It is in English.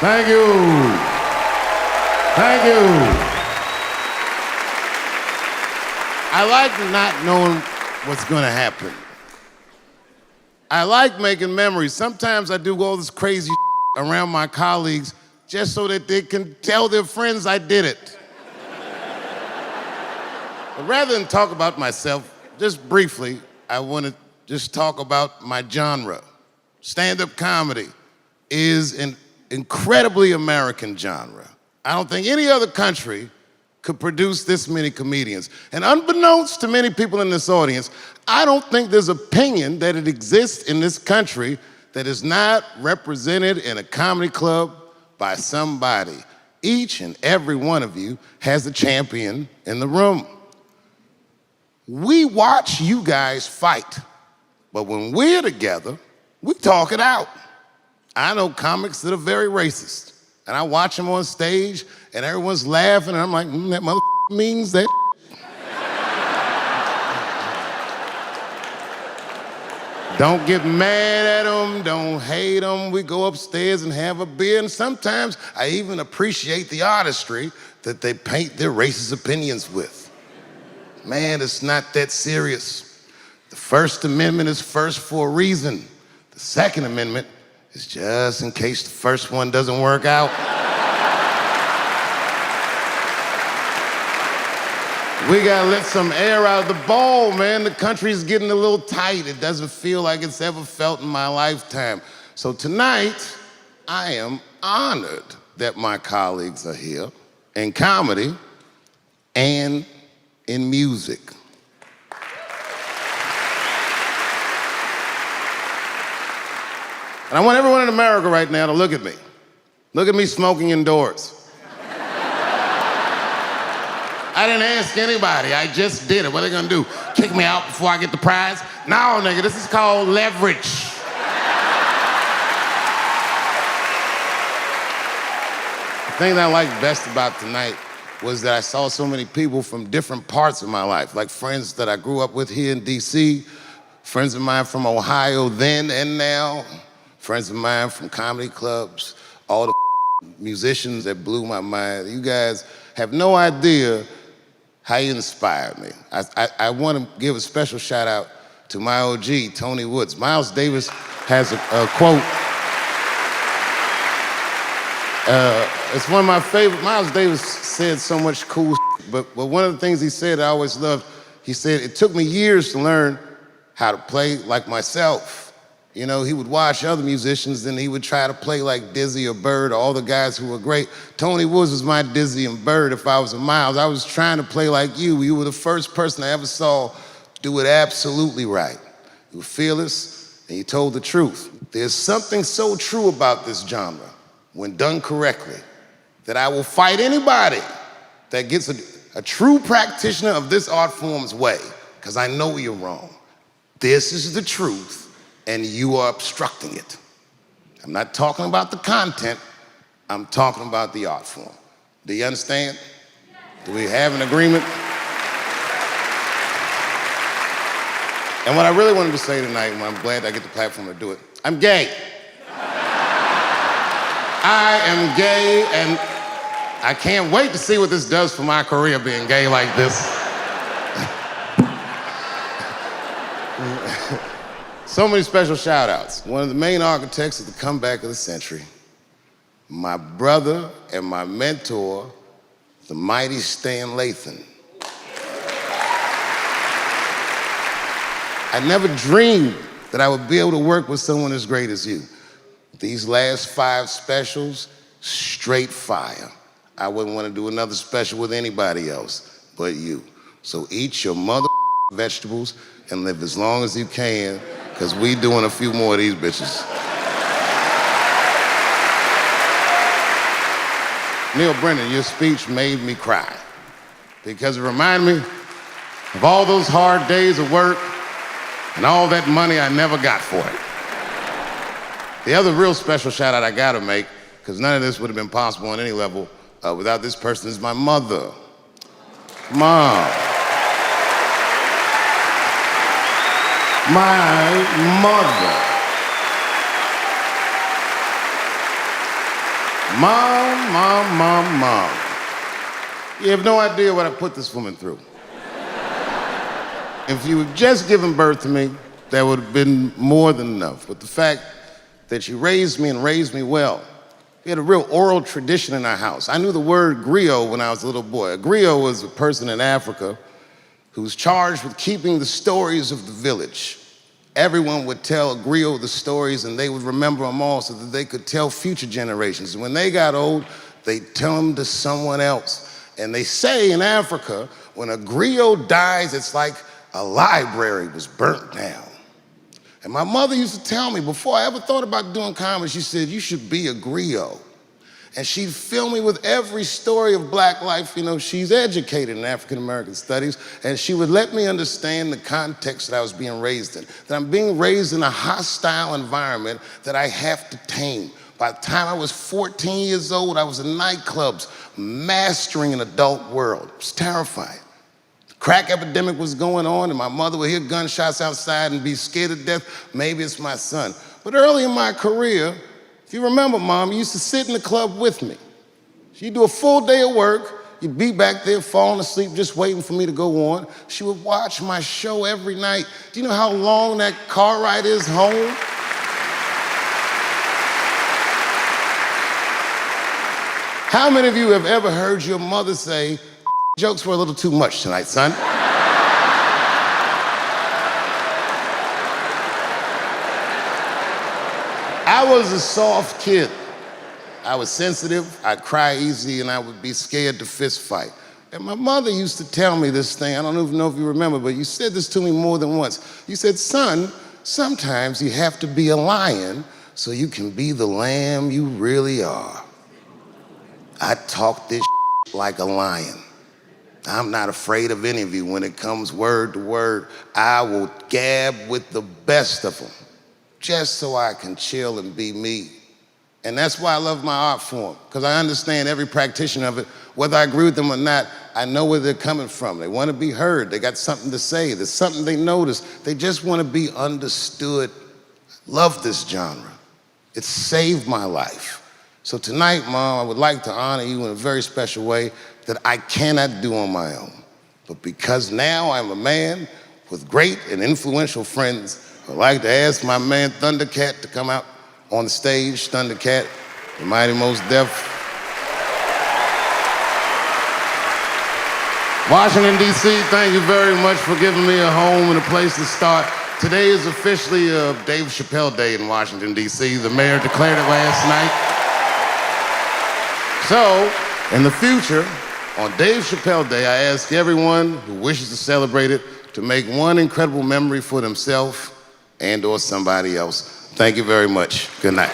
Thank you. Thank you. I like not knowing what's gonna happen. I like making memories. Sometimes I do all this crazy around my colleagues just so that they can tell their friends I did it. But rather than talk about myself, just briefly, I want to just talk about my genre. Stand-up comedy is an incredibly American genre. I don't think any other country could produce this many comedians. And unbeknownst to many people in this audience, I don't think there's opinion that it exists in this country that is not represented in a comedy club by somebody. Each and every one of you has a champion in the room. We watch you guys fight, but when we're together, we talk it out. I know comics that are very racist, and I watch them on stage, and everyone's laughing, and I'm like, that mother means that. Don't get mad at them, don't hate them. We go upstairs and have a beer, and sometimes I even appreciate the artistry that they paint their racist opinions with. Man, it's not that serious. The First Amendment is first for a reason. The Second Amendment is just in case the first one doesn't work out. We gotta let some air out of the ball, man. The country's getting a little tight. It doesn't feel like it's ever felt in my lifetime. So tonight, I am honored that my colleagues are here in comedy and in music. And I want everyone in America right now to look at me. Look at me smoking indoors. I didn't ask anybody, I just did it. What are they gonna do? Kick me out before I get the prize? No, nigga, this is called leverage. The thing that I liked best about tonight was that I saw so many people from different parts of my life, like friends that I grew up with here in DC, friends of mine from Ohio then and now, friends of mine from comedy clubs, all the musicians that blew my mind. You guys have no idea how you inspired me. I want to give a special shout out to my OG, Tony Woods. Miles Davis has a quote. It's one of my favorite. Miles Davis said so much cool shit, but one of the things he said I always loved, he said, it took me years to learn how to play like myself. You know, he would watch other musicians and he would try to play like Dizzy or Bird or all the guys who were great. Tony Woods was my Dizzy and Bird if I was a Miles. I was trying to play like you. You were the first person I ever saw do it absolutely right. You were fearless and you told the truth. There's something so true about this genre, when done correctly, that I will fight anybody that gets a true practitioner of this art form's way, because I know you're wrong. This is the truth, and you are obstructing it. I'm not talking about the content, I'm talking about the art form. Do you understand? Do we have an agreement? And what I really wanted to say tonight, and I'm glad I get the platform to do it, I'm gay. I am gay, and I can't wait to see what this does for my career, being gay like this. So many special shout outs. One of the main architects of the comeback of the century, my brother and my mentor, the mighty Stan Lathan. I never dreamed that I would be able to work with someone as great as you. These last 5 specials, straight fire. I wouldn't want to do another special with anybody else but you. So eat your mother vegetables and live as long as you can, because we doing a few more of these bitches. Neil Brennan, your speech made me cry, because it reminded me of all those hard days of work and all that money I never got for it. The other real special shout out I gotta make, because none of this would have been possible on any level without this person, is my mother. Mom. My mother. Mom. You have no idea what I put this woman through. If you had just given birth to me, that would have been more than enough. But the fact that you raised me and raised me well, we had a real oral tradition in our house. I knew the word griot when I was a little boy. A griot was a person in Africa who's charged with keeping the stories of the village. Everyone would tell a griot the stories and they would remember them all so that they could tell future generations. And when they got old, they'd tell them to someone else. And they say in Africa, when a griot dies, it's like a library was burnt down. And my mother used to tell me, before I ever thought about doing comedy, she said, you should be a griot. And she'd fill me with every story of black life. You know, she's educated in African American studies, and she would let me understand the context that I was being raised in, that I'm being raised in a hostile environment that I have to tame. By the time I was 14 years old, I was in nightclubs, mastering an adult world. It was terrifying. Crack epidemic was going on, and my mother would hear gunshots outside and be scared to death. Maybe it's my son. But early in my career, if you remember, Mom, you used to sit in the club with me. She'd do a full day of work. You'd be back there falling asleep, just waiting for me to go on. She would watch my show every night. Do you know how long that car ride is home? How many of you have ever heard your mother say, jokes were a little too much tonight, son? I was a soft kid. I was sensitive, I'd cry easy, and I would be scared to fist fight. And my mother used to tell me this thing, I don't even know if you remember, but you said this to me more than once. You said, son, sometimes you have to be a lion so you can be the lamb you really are. I talk this like a lion. I'm not afraid of any of you. When it comes word to word, I will gab with the best of them, just so I can chill and be me. And that's why I love my art form, because I understand every practitioner of it. Whether I agree with them or not, I know where they're coming from. They want to be heard. They got something to say. There's something they notice. They just want to be understood. Love this genre. It saved my life. So tonight, Mom, I would like to honor you in a very special way that I cannot do on my own. But because now I'm a man with great and influential friends, I'd like to ask my man Thundercat to come out on the stage. Thundercat, the Mighty Most Def. Washington, D.C., thank you very much for giving me a home and a place to start. Today is officially Dave Chappelle Day in Washington, D.C. The mayor declared it last night. So, in the future, on Dave Chappelle Day, I ask everyone who wishes to celebrate it to make one incredible memory for themselves and or somebody else. Thank you very much. Good night.